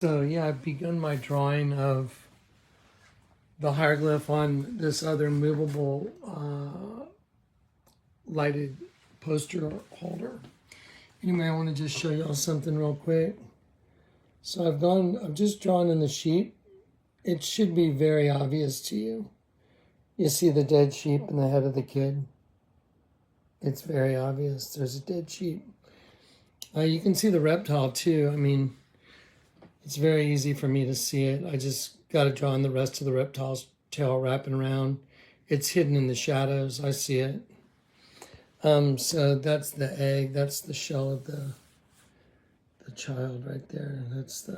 So yeah, I've begun my drawing of the hieroglyph on this other movable lighted poster holder. Anyway, I want to just show y'all something real quick. So I've just drawn in the sheep. It should be very obvious to you. You see the dead sheep and the head of the kid. It's very obvious. There's a dead sheep. You can see the reptile too. I mean, it's very easy for me to see it. I just got to draw in the rest of the reptile's tail wrapping around. It's hidden in the shadows. I see it. So that's the egg. That's the shell of the child right there. That's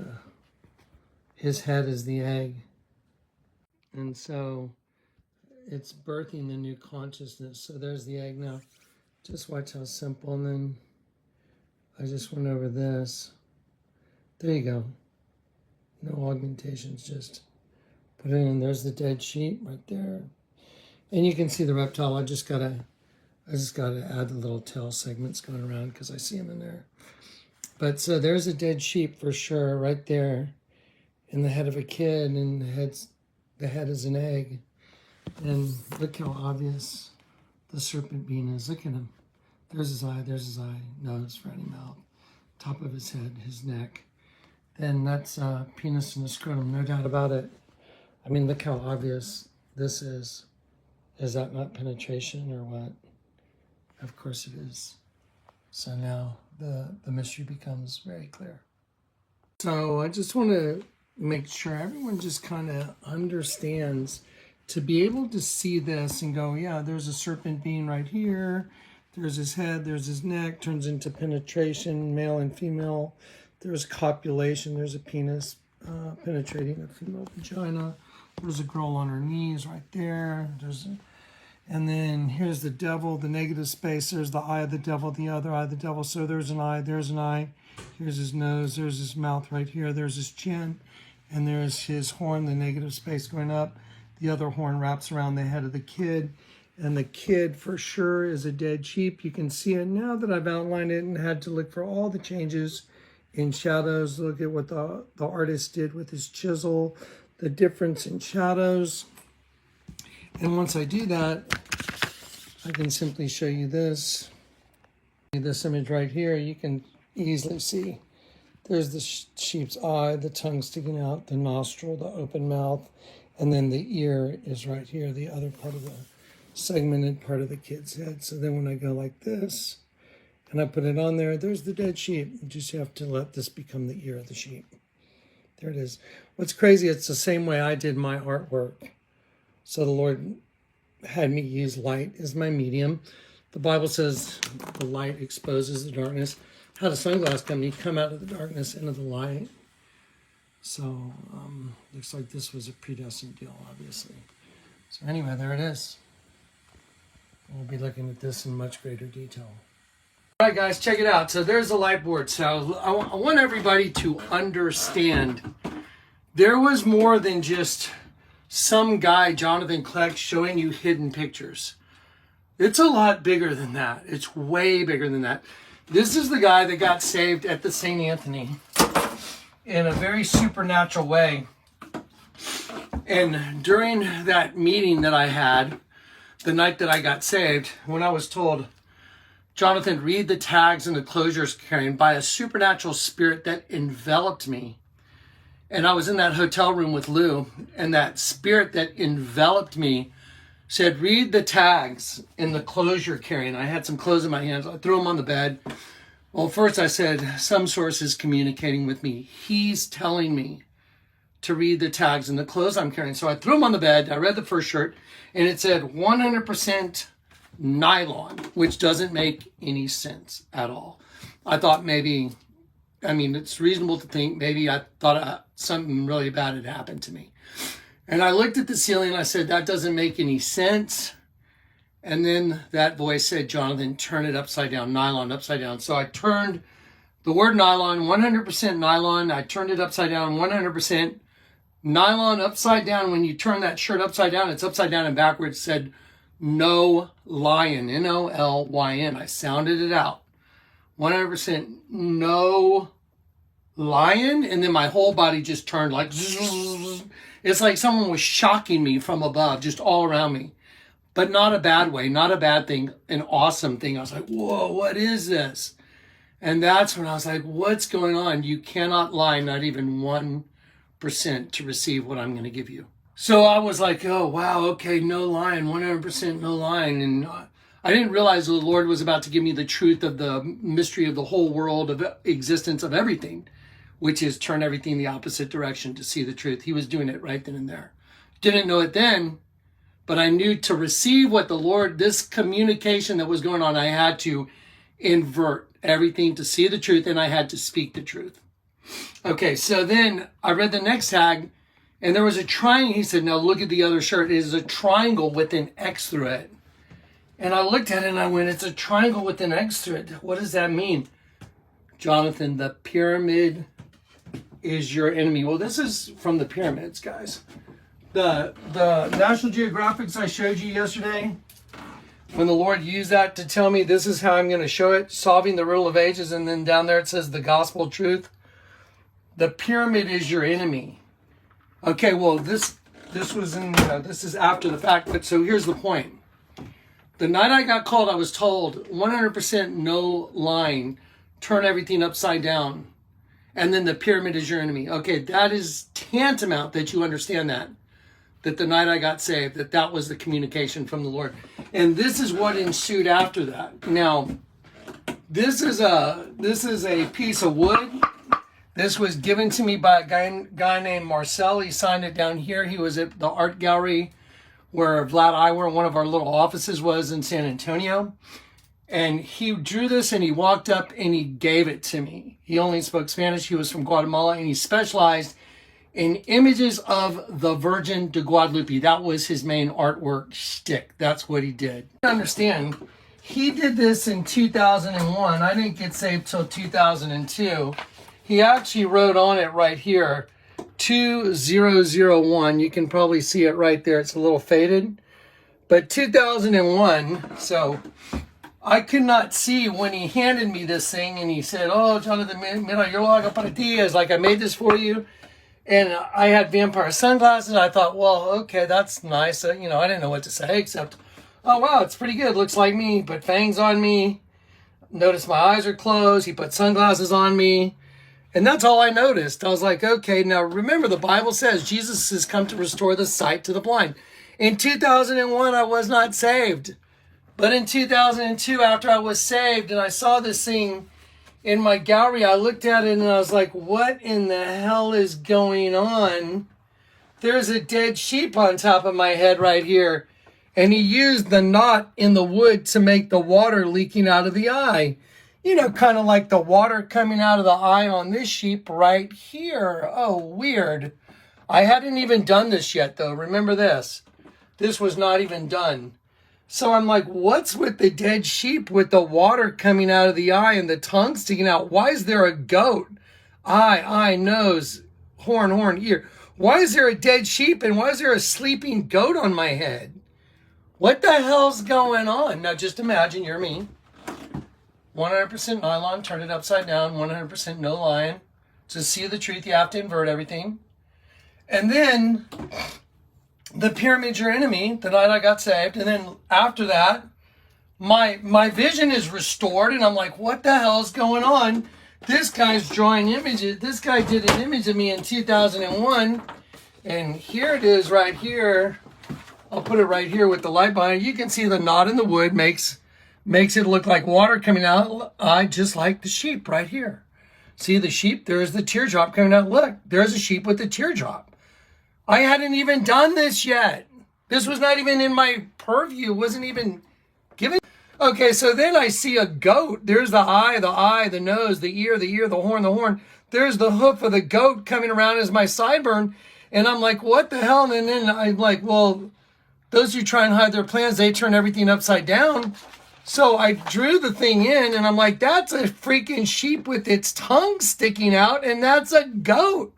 his head is the egg. And so it's birthing the new consciousness. So there's the egg now. Just watch how simple. And then I just went over this. There you go. No augmentations, just put it in. There's the dead sheep right there. And you can see the reptile. I just gotta add the little tail segments going around because I see them in there. But so there's a dead sheep for sure right there in the head of a kid, and the head is an egg. And look how obvious the serpent being is. Look at him. There's his eye, nose, frowny mouth, top of his head, his neck. Then that's penis and the scrotum, no doubt about it. I mean, look how obvious this is. Is that not penetration or what? Of course it is. So now the mystery becomes very clear. So I just want to make sure everyone just kind of understands to be able to see this and go, yeah, there's a serpent being right here. There's his head, there's his neck, turns into penetration, male and female. There's copulation, there's a penis penetrating a female vagina. There's a girl on her knees right there. And then here's the devil, the negative space. There's the eye of the devil, the other eye of the devil. So there's an eye, there's an eye. Here's his nose, there's his mouth right here. There's his chin, and there's his horn, the negative space going up. The other horn wraps around the head of the kid. And the kid for sure is a dead sheep. You can see it now that I've outlined it and had to look for all the changes in shadows. Look at what the artist did with his chisel, the difference in shadows. And once I do that, I can simply show you this. This image right here, you can easily see. There's the sheep's eye, the tongue sticking out, the nostril, the open mouth, and then the ear is right here, the other part of the segmented part of the kid's head. So then when I go like this, and I put it on there, there's the dead sheep. You just have to let this become the ear of the sheep. There it is. What's crazy, it's the same way I did my artwork. So the Lord had me use light as my medium. The Bible says the light exposes the darkness. How does sunglass come? You come out of the darkness into the light. So looks like this was a predestined deal, obviously. So anyway, there it is. We'll be looking at this in much greater detail. All right, guys, check it out. So there's the light board. So I want everybody to understand there was more than just some guy, Jonathan Kleck, showing you hidden pictures. It's a lot bigger than that. It's way bigger than that. This is the guy that got saved at the St. Anthony in a very supernatural way. And during that meeting that I had, the night that I got saved, when I was told, Jonathan, read the tags and the closures carrying by a supernatural spirit that enveloped me. And I was in that hotel room with Lou, and that spirit that enveloped me said, read the tags in the clothes you're carrying. I had some clothes in my hands. I threw them on the bed. Well, first I said, some source is communicating with me. He's telling me to read the tags in the clothes I'm carrying. So I threw them on the bed. I read the first shirt, and it said 100% nylon, which doesn't make any sense at all. I thought maybe, it's reasonable to think maybe I thought something really bad had happened to me. And I looked at the ceiling and I said, that doesn't make any sense. And then that voice said, Jonathan, turn it upside down, nylon upside down. So I turned the word nylon, 100% nylon. I turned it upside down, 100% nylon upside down. When you turn that shirt upside down, it's upside down and backwards. It said, no lion, N-O-L-Y-N. I sounded it out. 100% no lion, and then my whole body just turned like zzz. It's like someone was shocking me from above, just all around me. But not a bad way, not a bad thing, an awesome thing. I was like, whoa, what is this? And that's when I was like, what's going on? You cannot lie, not even 1% to receive what I'm going to give you. So I was like, oh, wow, okay, no lying, 100% no lying. And I didn't realize the Lord was about to give me the truth of the mystery of the whole world, of existence of everything, which is turn everything the opposite direction to see the truth. He was doing it right then and there. Didn't know it then, but I knew to receive what the Lord, this communication that was going on, I had to invert everything to see the truth, and I had to speak the truth. Okay, so then I read the next tag, and there was a triangle. He said, now look at the other shirt. It is a triangle with an X through it. And I looked at it and I went, it's a triangle with an X through it. What does that mean? Jonathan, the pyramid is your enemy. Well, this is from the pyramids, guys. The National Geographics I showed you yesterday, when the Lord used that to tell me this is how I'm going to show it, solving the riddle of ages, and then down there it says the gospel truth. The pyramid is your enemy. Okay, well, this was in, this is after the fact, but so here's the point. The night I got called, I was told 100% no lying, turn everything upside down, and then the pyramid is your enemy. Okay, that is tantamount that you understand that the night I got saved, that was the communication from the Lord. And this is what ensued after that. Now, this is a piece of wood. This was given to me by a guy named Marcel. He signed it down here. He was at the art gallery where Vlad Iwer, one of our little offices, was in San Antonio. And he drew this and he walked up and he gave it to me. He only spoke Spanish. He was from Guatemala and he specialized in images of the Virgin de Guadalupe. That was his main artwork shtick. That's what he did. Understand, he did this in 2001. I didn't get saved till 2002. He actually wrote on it right here, 2001. You can probably see it right there. It's a little faded. But 2001, so I could not see when he handed me this thing and he said, oh, Jonathan, mira, yo lo hago para ti. It's like, I made this for you. And I had vampire sunglasses. I thought, well, okay, that's nice. I didn't know what to say except, oh, wow, it's pretty good. Looks like me. Put fangs on me. Notice my eyes are closed. He put sunglasses on me. And that's all I noticed. I was like, okay, now remember the Bible says Jesus has come to restore the sight to the blind. In 2001, I was not saved. But in 2002, after I was saved and I saw this thing in my gallery, I looked at it and I was like, what in the hell is going on? There's a dead sheep on top of my head right here. And he used the knot in the wood to make the water leaking out of the eye. Kind of like the water coming out of the eye on this sheep right here. Oh, weird. I hadn't even done this yet, though. Remember this. This was not even done. So I'm like, what's with the dead sheep with the water coming out of the eye and the tongue sticking out? Why is there a goat? Eye, nose, horn, ear. Why is there a dead sheep and why is there a sleeping goat on my head? What the hell's going on? Now just imagine you're me. 100% nylon, turn it upside down, 100% no lying. To see the truth, you have to invert everything. And then the pyramid's your enemy, the night I got saved. And then after that, my vision is restored. And I'm like, what the hell is going on? This guy's drawing images. This guy did an image of me in 2001. And here it is right here. I'll put it right here with the light behind it. You can see the knot in the wood makes it look like water coming out. I just like the sheep right here. See the sheep? There's the teardrop coming out. Look, there's a sheep with the teardrop. I hadn't even done this yet. This was not even in my purview. Wasn't even given. Okay, so then I see a goat. There's the eye, the nose, the ear, the horn. There's the hoof of the goat coming around as my sideburn. And I'm like, what the hell? And then I'm like, well, those who try and hide their plans, they turn everything upside down. So I drew the thing in and I'm like, that's a freaking sheep with its tongue sticking out and that's a goat.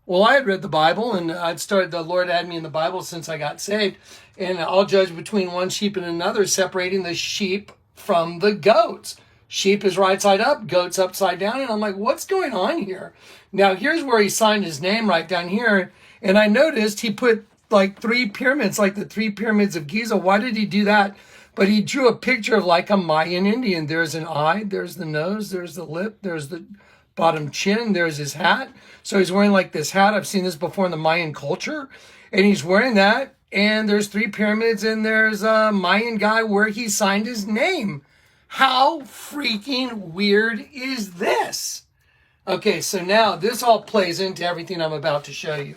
Well, I had read the Bible and the Lord had me in the Bible since I got saved. And I'll judge between one sheep and another, separating the sheep from the goats. Sheep is right side up, goat's upside down. And I'm like, what's going on here? Now, here's where he signed his name right down here. And I noticed he put like 3 pyramids, like the 3 pyramids of Giza. Why did he do that? But he drew a picture of like a Mayan Indian. There's an eye, there's the nose, there's the lip, there's the bottom chin, there's his hat. So he's wearing like this hat. I've seen this before in the Mayan culture. And he's wearing that. And there's 3 pyramids and there's a Mayan guy where he signed his name. How freaking weird is this? Okay, so now this all plays into everything I'm about to show you.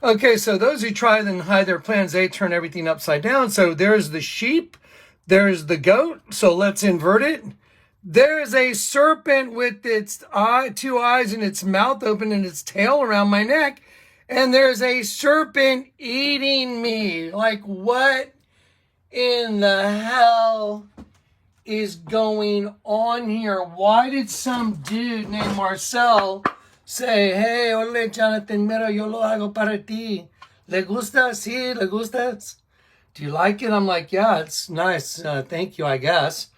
Okay, so those who try and hide their plans, they turn everything upside down. So there's the sheep, there's the goat. So let's invert it. There's a serpent with its 2 eyes and its mouth open and its tail around my neck. And there's a serpent eating me. Like, what in the hell is going on here? Why did some dude named Marcel say, hey, ole, Jonathan, mira, yo lo hago para ti. ¿Le gusta? Sí, ¿le gustas? Do you like it? I'm like, yeah, it's nice. Thank you, I guess.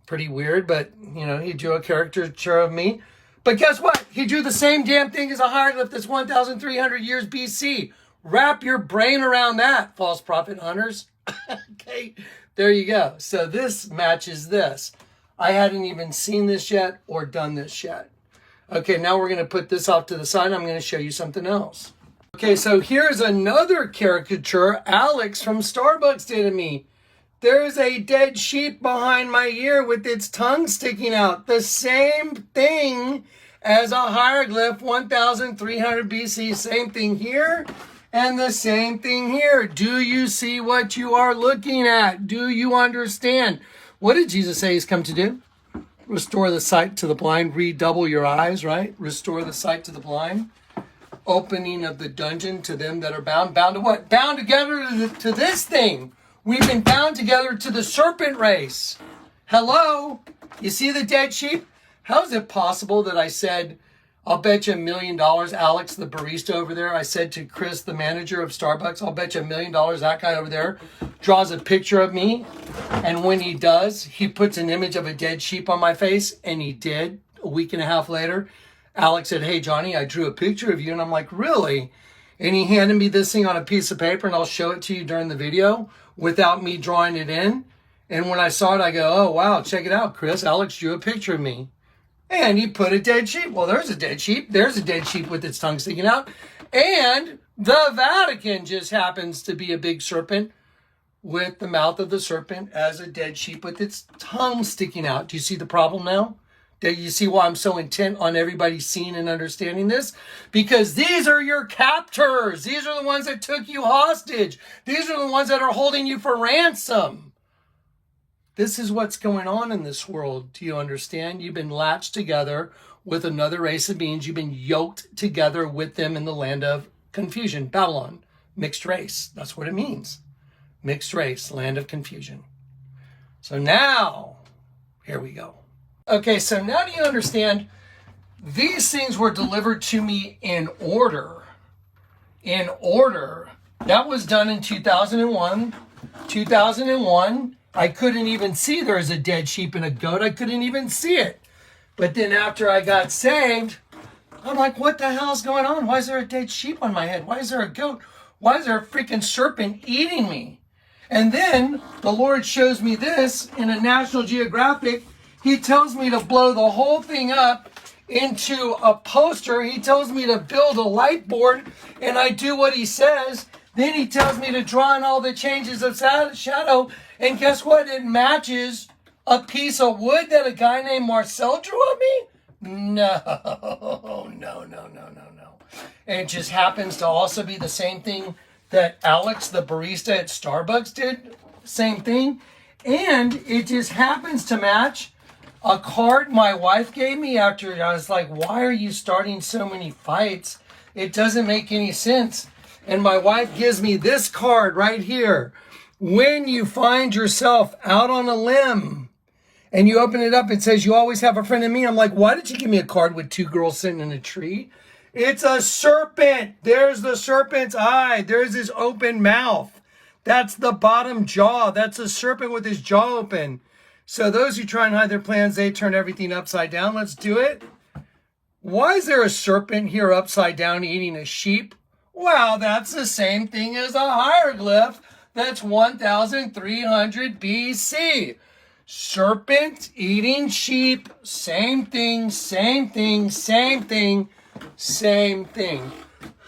Pretty weird, but, you know, he drew a caricature of me. But guess what? He drew the same damn thing as a hieroglyph that's 1,300 years BC. Wrap your brain around that, false prophet hunters. Okay, there you go. So this matches this. I hadn't even seen this yet or done this yet. Okay, now we're going to put this off to the side. I'm going to show you something else. Okay, so here's another caricature Alex from Starbucks did of me. There's a dead sheep behind my ear with its tongue sticking out. The same thing as a hieroglyph, 1,300 BC. Same thing here and the same thing here. Do you see what you are looking at? Do you understand? What did Jesus say he's come to do? Restore the sight to the blind, redouble your eyes, right? Restore the sight to the blind. Opening of the dungeon to them that are bound. Bound to what? Bound together to this thing. We've been bound together to the serpent race. Hello? You see the dead sheep? How is it possible that I said, I'll bet you $1 million, Alex, the barista over there, I said to Chris, the manager of Starbucks, I'll bet you $1 million that guy over there draws a picture of me. And when he does, he puts an image of a dead sheep on my face. And he did. A week and a half later, Alex said, hey, Johnny, I drew a picture of you. And I'm like, really? And he handed me this thing on a piece of paper, and I'll show it to you during the video without me drawing it in. And when I saw it, I go, oh, wow, check it out, Chris. Alex drew a picture of me. And he put a dead sheep. Well, there's a dead sheep. There's a dead sheep with its tongue sticking out. And the Vatican just happens to be a big serpent with the mouth of the serpent as a dead sheep with its tongue sticking out. Do you see the problem now? Do you see why I'm so intent on everybody seeing and understanding this? Because these are your captors. These are the ones that took you hostage. These are the ones that are holding you for ransom. This is what's going on in this world. Do you understand? You've been latched together with another race of beings. You've been yoked together with them in the land of confusion. Babylon, mixed race. That's what it means. Mixed race, land of confusion. So now, here we go. Okay, so now do you understand? These things were delivered to me in order. In order. That was done in 2001. 2001, I couldn't even see there was a dead sheep and a goat. I couldn't even see it. But then after I got saved, I'm like, what the hell's going on? Why is there a dead sheep on my head? Why is there a goat? Why is there a freaking serpent eating me? And then the Lord shows me this in a National Geographic. He tells me to blow the whole thing up into a poster. He tells me to build a light board, and I do what he says. Then he tells me to draw in all the changes of shadow, and guess what? It matches a piece of wood that a guy named Marcel drew of me? No. And it just happens to also be the same thing that Alex, the barista at Starbucks, did. Same thing. And it just happens to match a card my wife gave me after I was like, why are you starting so many fights? It doesn't make any sense. And my wife gives me this card right here. When you find yourself out on a limb and you open it up, it says, you always have a friend in me. I'm like, why did you give me a card with 2 girls sitting in a tree? It's a serpent. There's the serpent's eye. There's his open mouth. That's the bottom jaw. That's a serpent with his jaw open. So those who try and hide their plans, they turn everything upside down. Let's do it. Why is there a serpent here upside down eating a sheep? Well, that's the same thing as a hieroglyph. That's 1300 BC. Serpent eating sheep, same thing, same thing, same thing, same thing.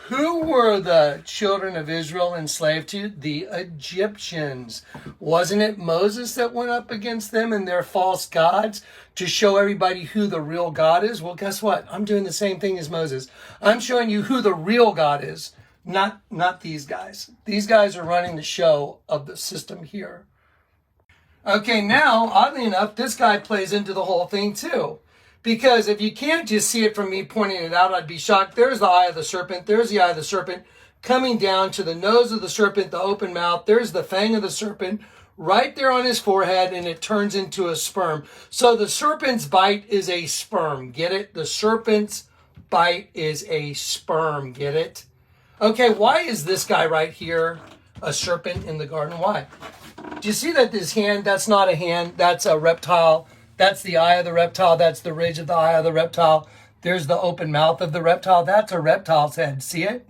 Who were the children of Israel enslaved to? The Egyptians. Wasn't it Moses that went up against them and their false gods to show everybody who the real God is? Well, guess what? I'm doing the same thing as Moses. I'm showing you who the real God is, not these guys. These guys are running the show of the system here. Okay, now, oddly enough, this guy plays into the whole thing too. Because if you can't just see it from me pointing it out, I'd be shocked. There's the eye of the serpent. There's the eye of the serpent coming down to the nose of the serpent, the open mouth. There's the fang of the serpent right there on his forehead, and it turns into a sperm. So the serpent's bite is a sperm. Get it? The serpent's bite is a sperm. Get it? Okay, why is this guy right here a serpent in the garden? Why? Do you see that this hand, that's not a hand, that's a reptile. That's the eye of the reptile. That's the ridge of the eye of the reptile. There's the open mouth of the reptile. That's a reptile's head. See it?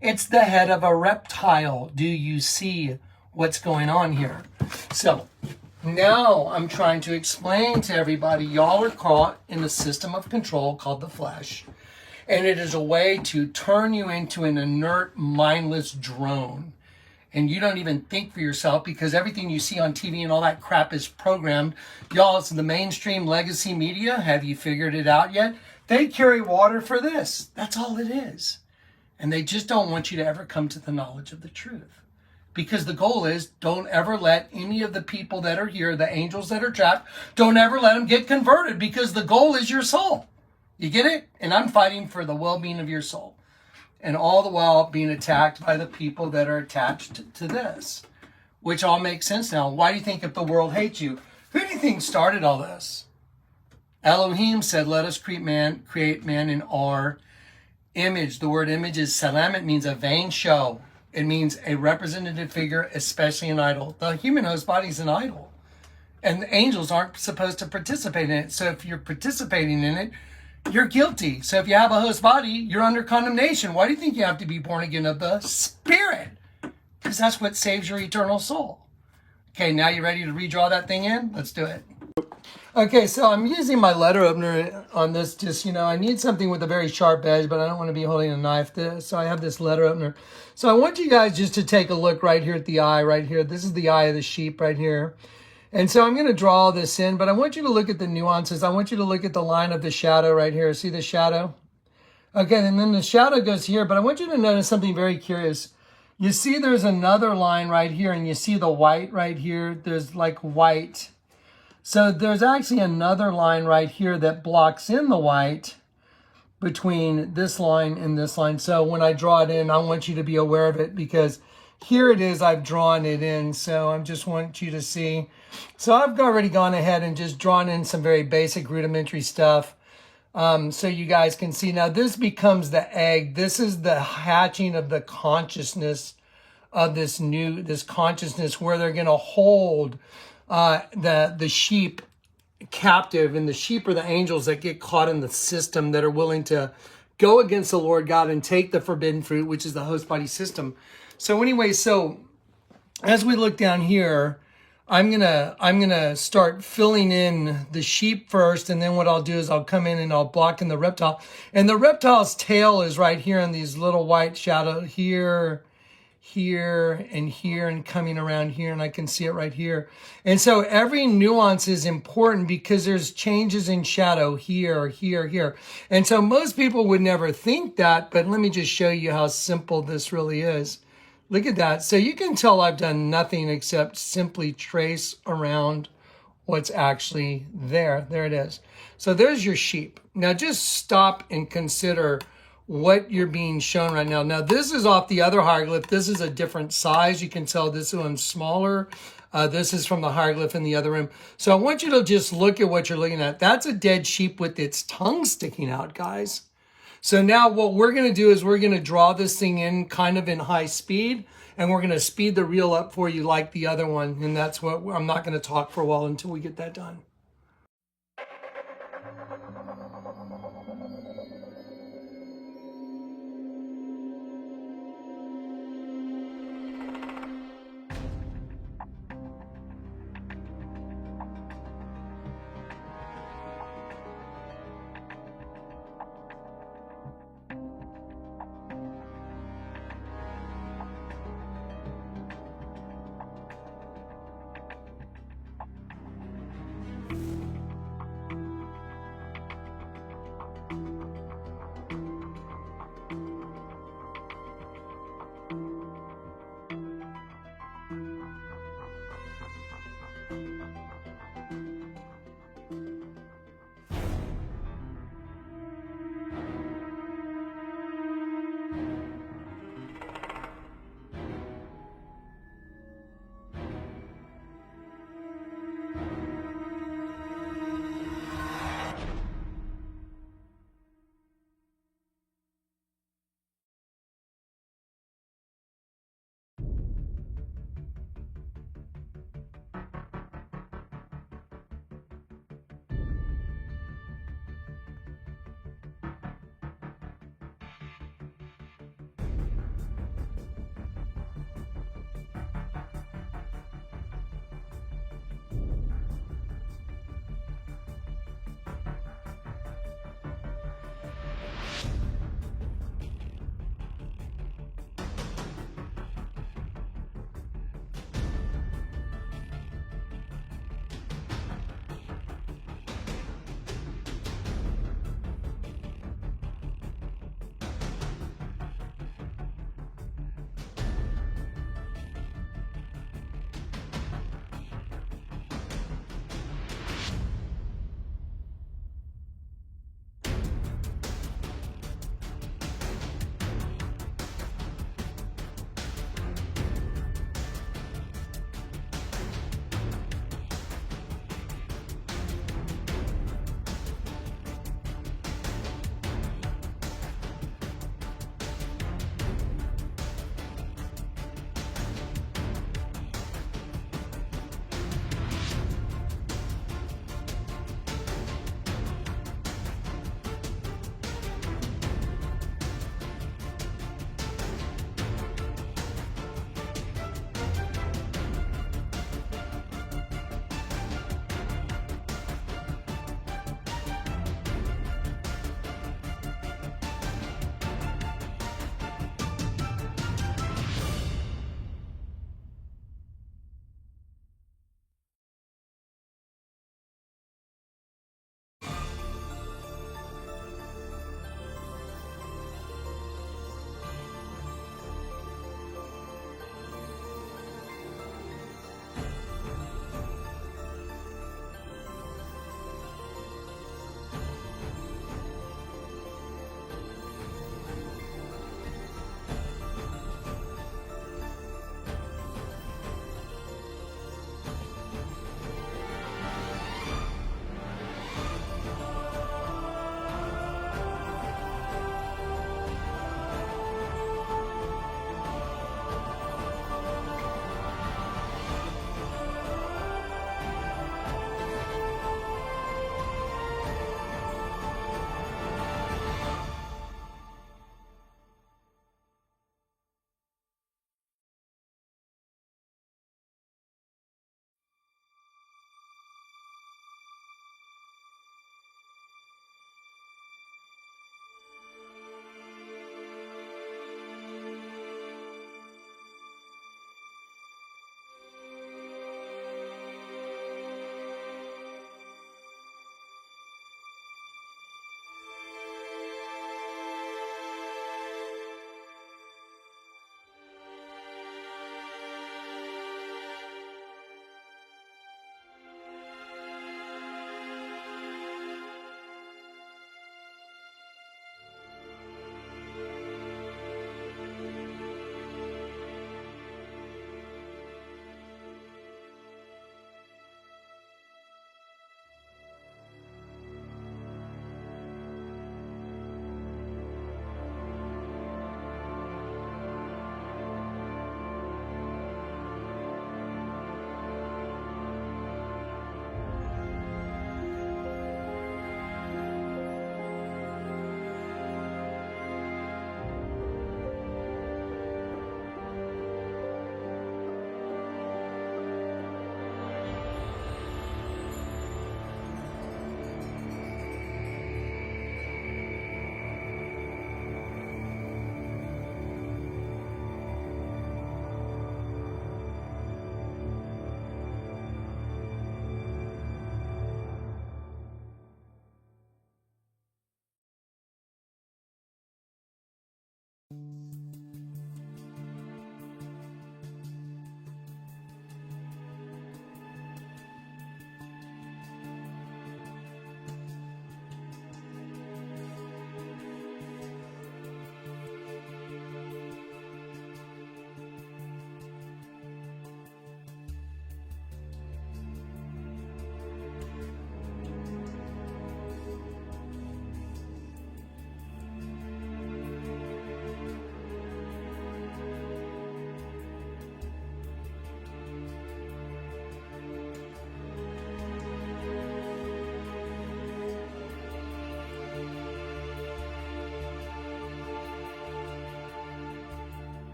It's the head of a reptile. Do you see what's going on here? So now I'm trying to explain to everybody, y'all are caught in a system of control called the flesh. And it is a way to turn you into an inert, mindless drone. And you don't even think for yourself because everything you see on TV and all that crap is programmed. Y'all, it's the mainstream legacy media. Have you figured it out yet? They carry water for this. That's all it is. And they just don't want you to ever come to the knowledge of the truth. Because the goal is don't ever let any of the people that are here, the angels that are trapped, don't ever let them get converted because the goal is your soul. You get it? And I'm fighting for the well-being of your soul. And all the while being attacked by the people that are attached to this, which all makes sense now. Why do you think if the world hates you? Who do you think started all this? Elohim said, let us create man in our image. The word image is salam. It means a vain show. It means a representative figure, especially an idol. The human host body is an idol. And the angels aren't supposed to participate in it. So if you're participating in it, you're guilty. So if you have a host body, you're under condemnation. Why do you think you have to be born again of the Spirit? Because that's what saves your eternal soul. Okay, now you ready to redraw that thing in? Let's do it. Okay, so I'm using my letter opener on this. Just, I need something with a very sharp edge, but I don't want to be holding a knife. So I have this letter opener. So I want you guys just to take a look right here at the eye right here. This is the eye of the sheep right here. And so I'm going to draw this in, but I want you to look at the nuances. I want you to look at the line of the shadow right here. See the shadow? Okay, and then the shadow goes here, but I want you to notice something very curious. You see there's another line right here, and you see the white right here. There's like white. So there's actually another line right here that blocks in the white between this line and this line. So when I draw it in, I want you to be aware of it because here it is, I've drawn it in. So I just want you to see. So I've already gone ahead and just drawn in some very basic rudimentary stuff. So you guys can see now this becomes the egg. This is the hatching of the consciousness of this consciousness where they're going to hold the sheep captive, and the sheep are the angels that get caught in the system that are willing to go against the Lord God and take the forbidden fruit, which is the host body system. So anyway, so as we look down here, I'm gonna start filling in the sheep first, and then what I'll do is I'll come in and I'll block in the reptile. And the reptile's tail is right here in these little white shadow here, and coming around here, and I can see it right here. And so every nuance is important because there's changes in shadow here. And so most people would never think that, but let me just show you how simple this really is. Look at that. So you can tell I've done nothing except simply trace around what's actually there. There it is. So there's your sheep. Now just stop and consider what you're being shown right now. Now this is off the other hieroglyph. This is a different size. You can tell this one's smaller. This is from the hieroglyph in the other room. So I want you to just look at what you're looking at. That's a dead sheep with its tongue sticking out, guys. So now what we're going to do is we're going to draw this thing in kind of in high speed, and we're going to speed the reel up for you like the other one. And that's what I'm not going to talk for a while until we get that done.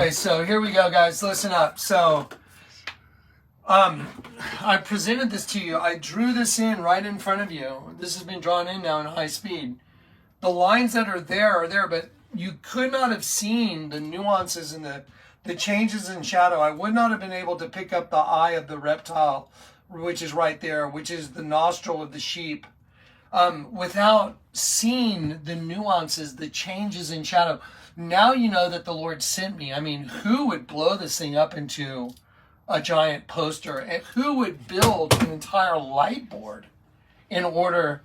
Anyway, so here we go, guys. Listen up. So, I presented this to you. I drew this in right in front of you. This has been drawn in now in high speed. The lines that are there, but you could not have seen the nuances and the changes in shadow. I would not have been able to pick up the eye of the reptile, which is right there, which is the nostril of the sheep, without seeing the nuances, the changes in shadow. Now you know that the Lord sent me. I mean, who would blow this thing up into a giant poster? And who would build an entire light board in order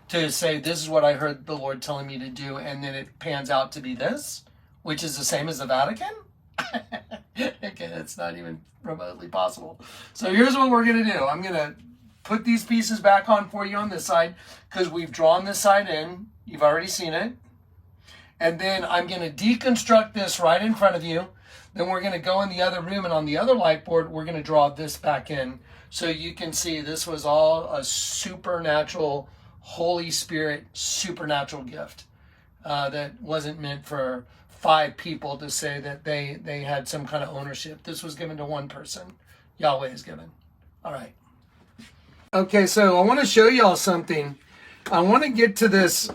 to say, this is what I heard the Lord telling me to do, and then it pans out to be this, which is the same as the Vatican? Okay, it's not even remotely possible. So here's what we're going to do. I'm going to put these pieces back on for you on this side, because we've drawn this side in. You've already seen it. And then I'm going to deconstruct this right in front of you. Then we're going to go in the other room, and on the other light board, we're going to draw this back in. So you can see this was all a supernatural, Holy Spirit, supernatural gift that wasn't meant for 5 people to say that they had some kind of ownership. This was given to one person. Yahweh is given. All right. Okay, so I want to show y'all something. I want to get to this.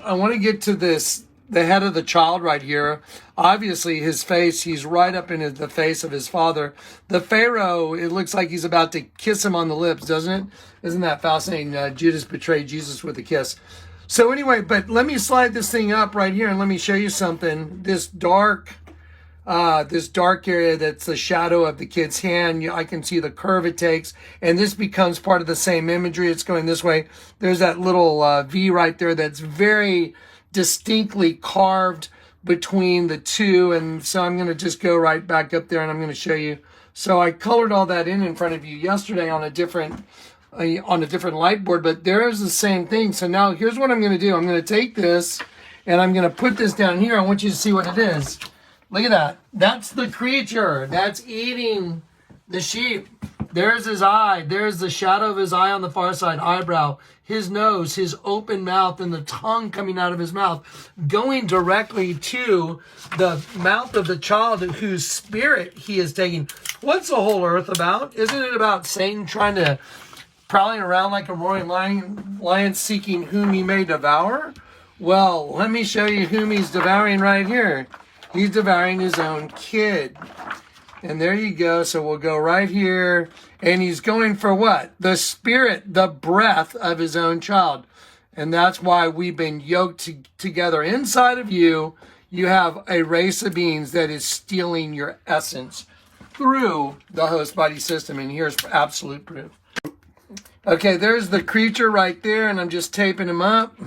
The head of the child right here. Obviously, his face, he's right up in the face of his father. The Pharaoh, it looks like he's about to kiss him on the lips, doesn't it? Isn't that fascinating? Judas betrayed Jesus with a kiss. So anyway, but let me slide this thing up right here and let me show you something. This dark area that's the shadow of the kid's hand. I can see the curve it takes, and this becomes part of the same imagery. It's going this way. There's that little V right there that's very distinctly carved between the two, and so I'm going to just go right back up there and I'm going to show you. So I colored all that in front of you yesterday on a different light board, but there's the same thing. So now here's what I'm going to do. I'm going to take this and I'm going to put this down here. I want you to see what it is. Look at that. That's the creature that's eating the sheep. There's his eye. There's the shadow of his eye on the far side, eyebrow, his nose, his open mouth, and the tongue coming out of his mouth, going directly to the mouth of the child whose spirit he is taking. What's the whole earth about? Isn't it about Satan prowling around like a roaring lion seeking whom he may devour? Well, let me show you whom he's devouring right here. He's devouring his own kid. And there you go. So we'll go right here. And he's going for what? The spirit, the breath of his own child. And that's why we've been yoked together. Inside of you, you have a race of beings that is stealing your essence through the host body system. And here's absolute proof. Okay, there's the creature right there. And I'm just taping him up.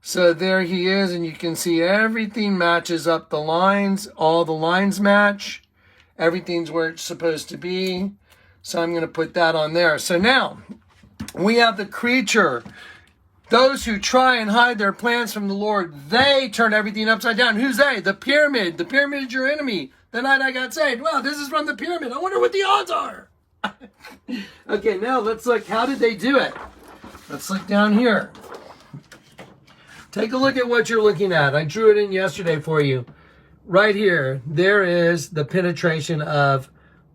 So there he is. And you can see everything matches up the lines. All the lines match. Everything's where it's supposed to be. So I'm going to put that on there. So now we have the creature. Those who try and hide their plans from the Lord, they turn everything upside down. Who's they? The pyramid. The pyramid is your enemy. The night I got saved. Well, this is from the pyramid. I wonder what the odds are. Okay, now let's look. How did they do it? Let's look down here. Take a look at what you're looking at. I drew it in yesterday for you. Right here, there is the penetration of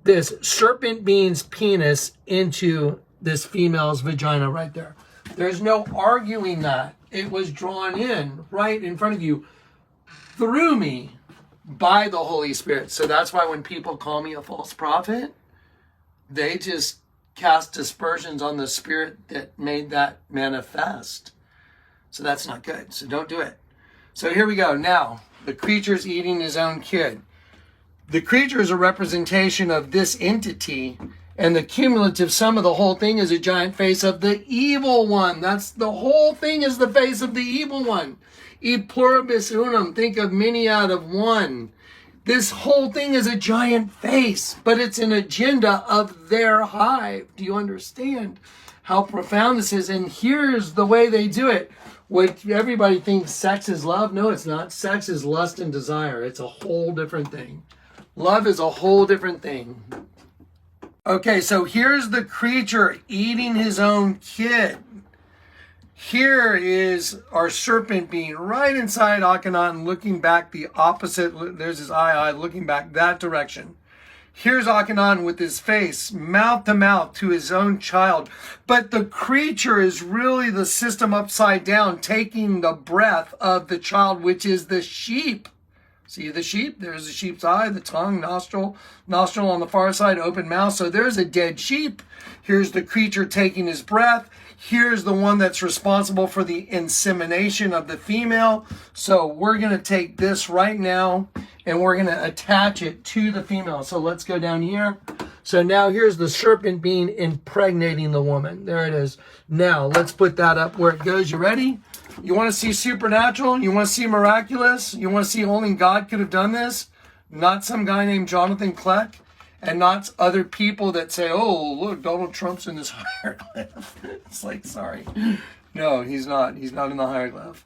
this serpent being's penis into this female's vagina right there. There's no arguing that. It was drawn in right in front of you through me by the Holy Spirit. So that's why when people call me a false prophet, they just cast aspersions on the spirit that made that manifest. So that's not good. So don't do it. So here we go. Now, the creature's eating his own kid. The creature is a representation of this entity, and the cumulative sum of the whole thing is a giant face of the evil one. That's the whole thing is the face of the evil one. E pluribus unum, think of many out of one. This whole thing is a giant face, but it's an agenda of their hive. Do you understand how profound this is? And here's the way they do it. What everybody thinks sex is love. No, it's not. Sex is lust and desire. It's a whole different thing. Love is a whole different thing. Okay, so here's the creature eating his own kid. Here is our serpent being right inside Akhenaten, looking back the opposite. There's his eye looking back that direction. Here's Akhenaten with his face, mouth to mouth to his own child. But the creature is really the system upside down, taking the breath of the child, which is the sheep. See the sheep? There's the sheep's eye, the tongue, nostril on the far side, open mouth. So there's a dead sheep. Here's the creature taking his breath. Here's the one that's responsible for the insemination of the female. So we're going to take this right now and we're going to attach it to the female. So let's go down here. So now here's the serpent being impregnating the woman. There it is. Now let's put that up where it goes. You ready? You want to see supernatural? You want to see miraculous? You want to see only God could have done this? Not some guy named Jonathan Kleck? And not other people that say, oh, look, Donald Trump's in this hieroglyph. It's like, sorry. No, he's not. He's not in the hieroglyph.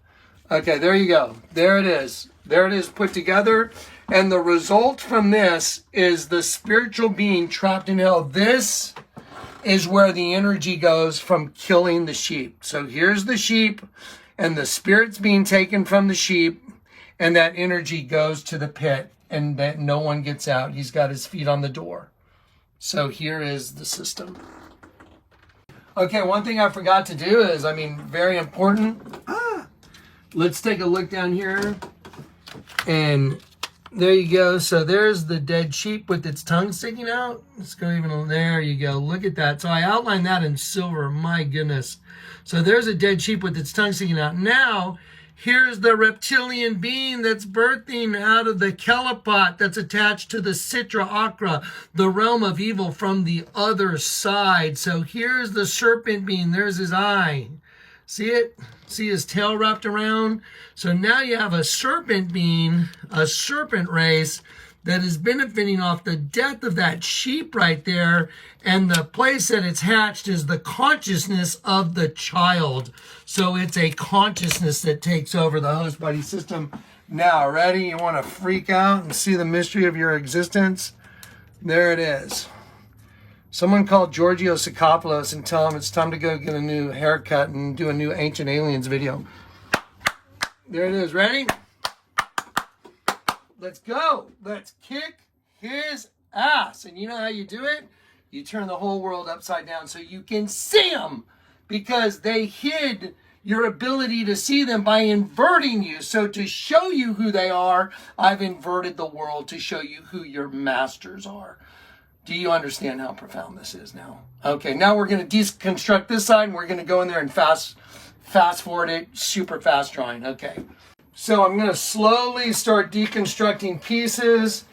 Okay, there you go. There it is. There it is put together. And the result from this is the spiritual being trapped in hell. This is where the energy goes from killing the sheep. So here's the sheep, and the spirit's being taken from the sheep, and that energy goes to the pit. And that no one gets out. He's got his feet on the door. So here is the system. Okay, one thing I forgot to do is, very important. Let's take a look down here. And there you go. So there's the dead sheep with its tongue sticking out. Let's go even, there you go. Look at that. So I outlined that in silver. My goodness. So there's a dead sheep with its tongue sticking out. Now, here's the reptilian being that's birthing out of the Kelipot that's attached to the Sitra Akra, the realm of evil from the other side. So here's the serpent being. There's his eye. See it? See his tail wrapped around? So now you have a serpent being, a serpent race that is benefiting off the death of that sheep right there. And the place that it's hatched is the consciousness of the child. So it's a consciousness that takes over the host body system. Now, ready? You want to freak out and see the mystery of your existence? There it is. Someone called Giorgio Sakopoulos and tell him it's time to go get a new haircut and do a new Ancient Aliens video. There it is. Ready? Let's go. Let's kick his ass. And you know how you do it? You turn the whole world upside down so you can see them, because they hid your ability to see them by inverting you. So to show you who they are, I've inverted the world to show you who your masters are. Do you understand how profound this is now? Okay, now we're going to deconstruct this side, and we're going to go in there and fast forward it, super fast drawing. Okay. So I'm going to slowly start deconstructing pieces.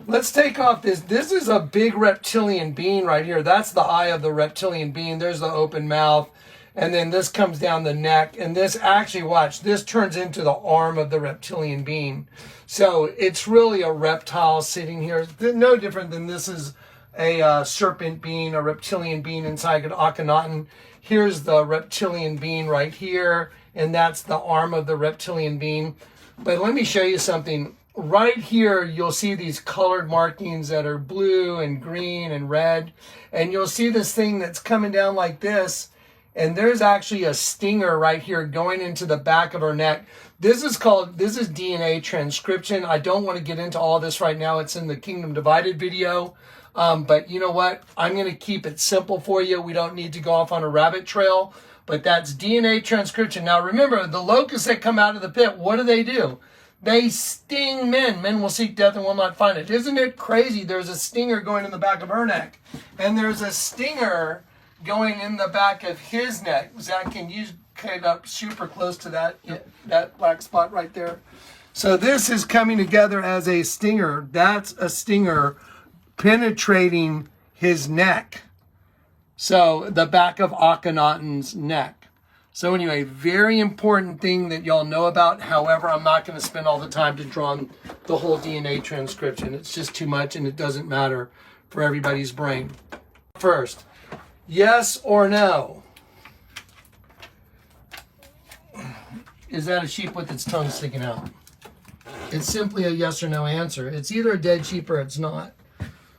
Let's take off this. This is a big reptilian being right here. That's the eye of the reptilian being. There's the open mouth. And then this comes down the neck. And this actually, watch, this turns into the arm of the reptilian being. So it's really a reptile sitting here. No different than this is a serpent being, a reptilian being inside Akhenaten. Here's the reptilian being right here. And that's the arm of the reptilian being. But let me show you something. Right here, you'll see these colored markings that are blue and green and red. And you'll see this thing that's coming down like this. And there's actually a stinger right here going into the back of her neck. This is DNA transcription. I don't want to get into all this right now. It's in the Kingdom Divided video. But you know what? I'm going to keep it simple for you. We don't need to go off on a rabbit trail. But that's DNA transcription. Now remember, the locusts that come out of the pit, what do? They sting men. Men will seek death and will not find it. Isn't it crazy? There's a stinger going in the back of her neck. And there's a stinger going in the back of his neck. Zach, can you get up super close to that black spot right there? So this is coming together as a stinger. That's a stinger penetrating his neck. So the back of Akhenaten's neck. So anyway, very important thing that y'all know about. However, I'm not going to spend all the time to draw the whole DNA transcription. It's just too much, and it doesn't matter for everybody's brain. First, yes or no? Is that a sheep with its tongue sticking out? It's simply a yes or no answer. It's either a dead sheep or it's not.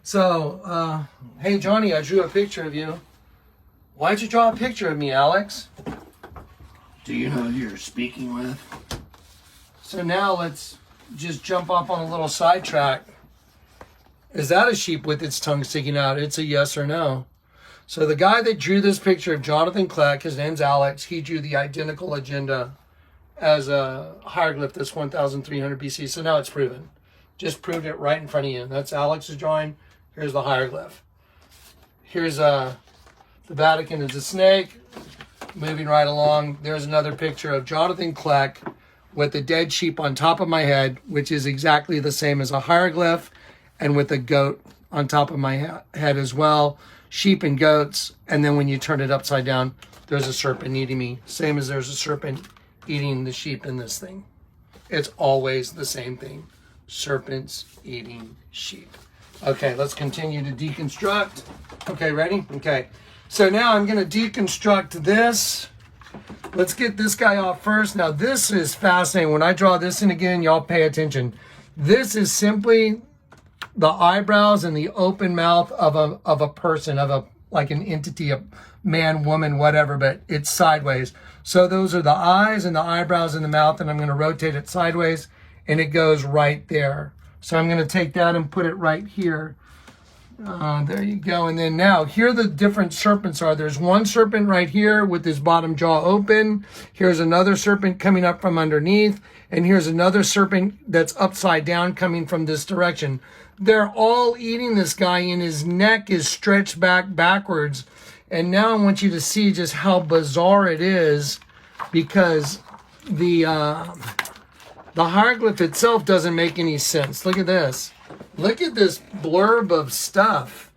So, hey Johnny, I drew a picture of you. Why'd you draw a picture of me, Alex? Do you know who you're speaking with? So now let's just jump off on a little sidetrack. Is that a sheep with its tongue sticking out? It's a yes or no. So the guy that drew this picture of Jonathan Kleck, his name's Alex, he drew the identical agenda as a hieroglyph that's 1300 BC. So now it's proven. Just proved it right in front of you. That's Alex's drawing. Here's the hieroglyph. Here's the Vatican is a snake. Moving right along, there's another picture of Jonathan Kleck with a dead sheep on top of my head, which is exactly the same as a hieroglyph, and with a goat on top of my head as well. Sheep and goats, and then when you turn it upside down, there's a serpent eating me. Same as there's a serpent eating the sheep in this thing. It's always the same thing. Serpents eating sheep. Okay, let's continue to deconstruct. Okay, ready? Okay. So now I'm going to deconstruct this. Let's get this guy off first. Now this is fascinating. When I draw this in again, y'all pay attention. This is simply the eyebrows and the open mouth of a person, like an entity, a man, woman, whatever, but it's sideways. So those are the eyes and the eyebrows and the mouth, and I'm going to rotate it sideways, and it goes right there. So I'm going to take that and put it right here. There you go. And then now, here the different serpents are. There's one serpent right here with his bottom jaw open. Here's another serpent coming up from underneath. And here's another serpent that's upside down coming from this direction. They're all eating this guy, and his neck is stretched backwards. And now I want you to see just how bizarre it is, because the hieroglyph itself doesn't make any sense. Look at this. Look at this blurb of stuff.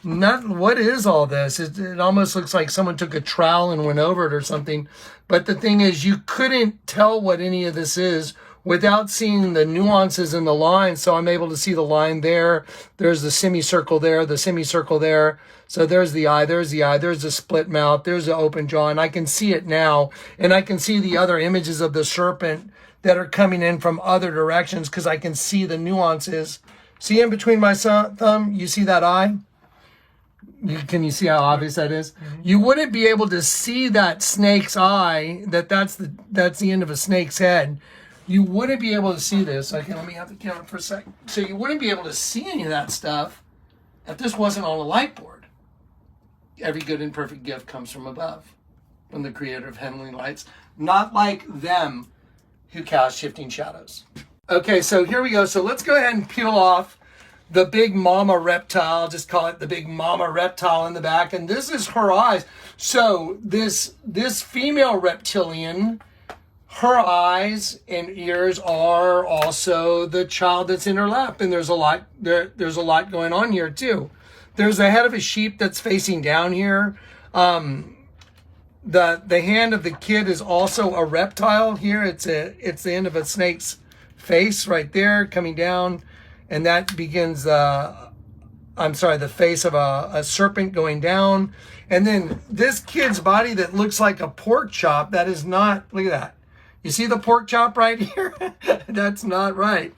What is all this? It almost looks like someone took a trowel and went over it or something. But the thing is, you couldn't tell what any of this is without seeing the nuances in the line. So I'm able to see the line there. There's the semicircle there, the semicircle there. So there's the eye, there's the split mouth, there's the open jaw, and I can see it now. And I can see the other images of the serpent that are coming in from other directions because I can see the nuances. See in between my thumb, you see that eye? Can you see how obvious that is? Mm-hmm. You wouldn't be able to see that snake's eye, that's the end of a snake's head. You wouldn't be able to see this. Okay, let me have the camera for a second. So you wouldn't be able to see any of that stuff if this wasn't on a light board. Every good and perfect gift comes from above, from the creator of heavenly lights, not like them who cast shifting shadows. Okay, so here we go. So let's go ahead and peel off the big mama reptile. Just call it the big mama reptile in the back. And this is her eyes. So this female reptilian, her eyes and ears are also the child that's in her lap. And there's a lot going on here too. There's the head of a sheep that's facing down here. The hand of the kid is also a reptile here. It's the end of a snake's face right there coming down, and that begins the face of a serpent going down. And then this kid's body that looks like a pork chop, that is not, look at that. You see the pork chop right here? That's not right.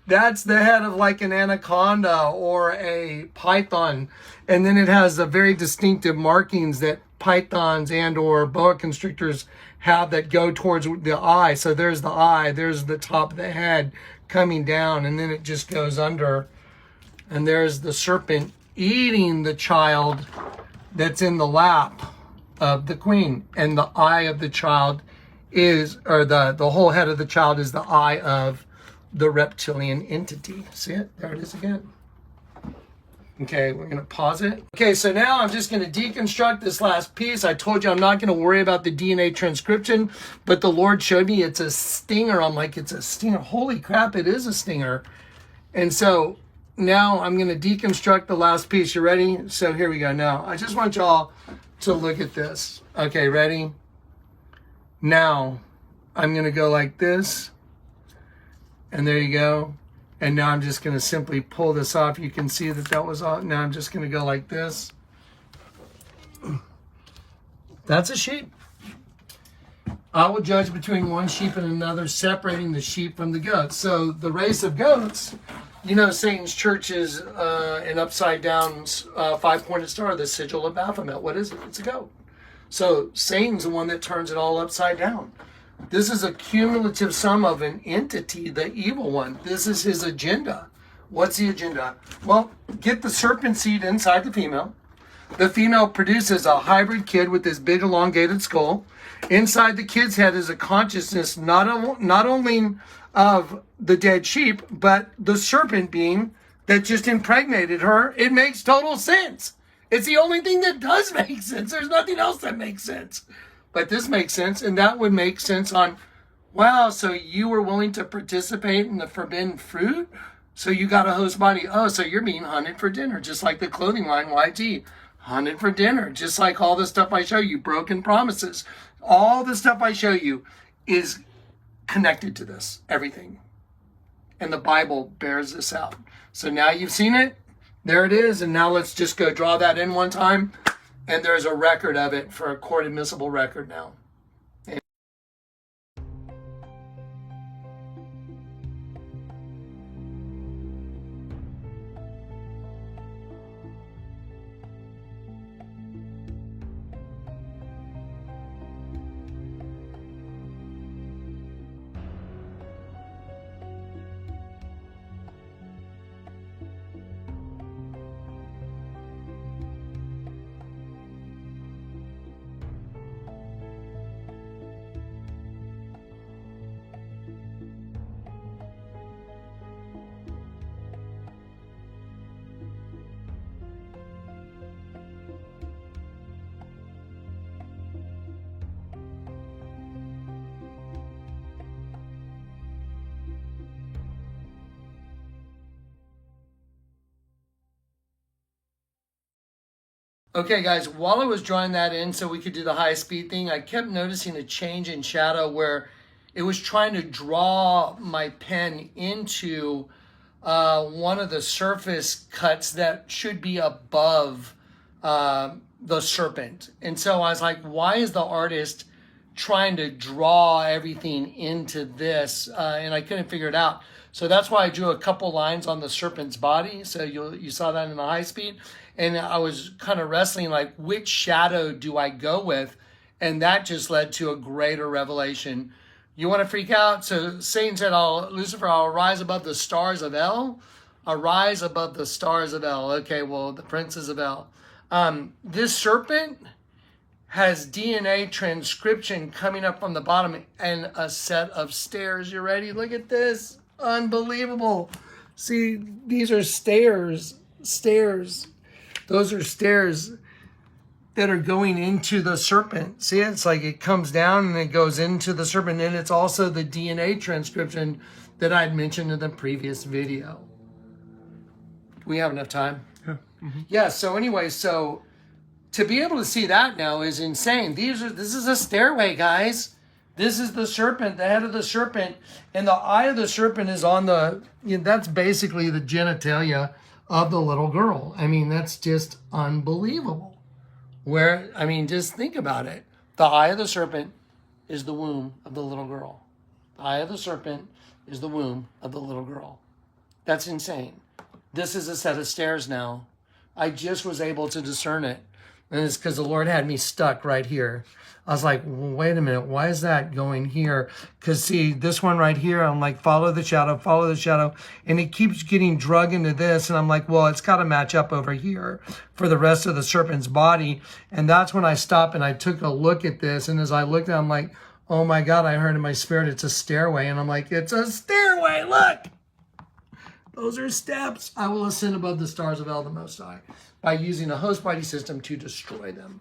That's the head of like an anaconda or a python. And then it has the very distinctive markings that pythons and or boa constrictors have that go towards the eye. So there's the eye, there's the top of the head coming down, and then it just goes under. And there's the serpent eating the child that's in the lap of the queen. And the eye of the child is, or the whole head of the child is the eye of the reptilian entity. See it? There it is again. Okay, we're going to pause it. Okay, so now I'm just going to deconstruct this last piece. I told you I'm not going to worry about the DNA transcription, but the Lord showed me it's a stinger. I'm like, it's a stinger. Holy crap, it is a stinger. And so now I'm going to deconstruct the last piece. You ready? So here we go. Now, I just want y'all to look at this. Okay, ready? Now, I'm going to go like this. And there you go. And now I'm just going to simply pull this off. You can see that was off. Now I'm just going to go like this. That's a sheep. I will judge between one sheep and another, separating the sheep from the goats. So the race of goats, you know, Satan's church is an upside down 5-pointed star, the sigil of Baphomet. What is it? It's a goat. So Satan's the one that turns it all upside down. This is a cumulative sum of an entity, the evil one. This is his agenda. What's the agenda? Well, get the serpent seed inside the female. The female produces a hybrid kid with this big elongated skull. Inside the kid's head is a consciousness not only of the dead sheep, but the serpent being that just impregnated her. It makes total sense. It's the only thing that does make sense. There's nothing else that makes sense. But this makes sense, and that would make sense on, wow, so you were willing to participate in the forbidden fruit? So you got a host body. Oh, so you're being hunted for dinner, just like the clothing line YT. Hunted for dinner, just like all the stuff I show you, broken promises. All the stuff I show you is connected to this, everything. And the Bible bears this out. So now you've seen it. There it is. And now let's just go draw that in one time. And there's a record of it for a court admissible record now. Okay, guys, while I was drawing that in so we could do the high speed thing, I kept noticing a change in shadow where it was trying to draw my pen into one of the surface cuts that should be above the serpent. And so I was like, why is the artist trying to draw everything into this? And I couldn't figure it out. So that's why I drew a couple lines on the serpent's body. So you saw that in the high speed. And I was kind of wrestling, like, which shadow do I go with? And that just led to a greater revelation. You want to freak out? So Satan said, Lucifer, I'll rise above the stars of El. Arise above the stars of El. Okay, well, the princes of El. This serpent has DNA transcription coming up from the bottom and a set of stairs. You ready? Look at this. Unbelievable. See, these are stairs. Those are stairs that are going into the serpent. See, it's like it comes down and it goes into the serpent. And it's also the DNA transcription that I'd mentioned in the previous video. Do we have enough time? Yeah. Mm-hmm. Yeah, so anyway, so to be able to see that now is insane. This is a stairway, guys. This is the serpent, the head of the serpent. And the eye of the serpent is on that's basically the genitalia of the little girl. I mean, that's just unbelievable. Just think about it. The eye of the serpent is the womb of the little girl. The eye of the serpent is the womb of the little girl. That's insane. This is a set of stairs now. I just was able to discern it. And it's because the Lord had me stuck right here. I was like, well, wait a minute, why is that going here? Because see, this one right here, I'm like, follow the shadow. And it keeps getting drug into this. And I'm like, well, it's got to match up over here for the rest of the serpent's body. And that's when I stopped and I took a look at this. And as I looked at it, I'm like, oh my God, I heard in my spirit, it's a stairway. And I'm like, it's a stairway, look. Those are steps. I will ascend above the stars of El the Most High by using a host body system to destroy them.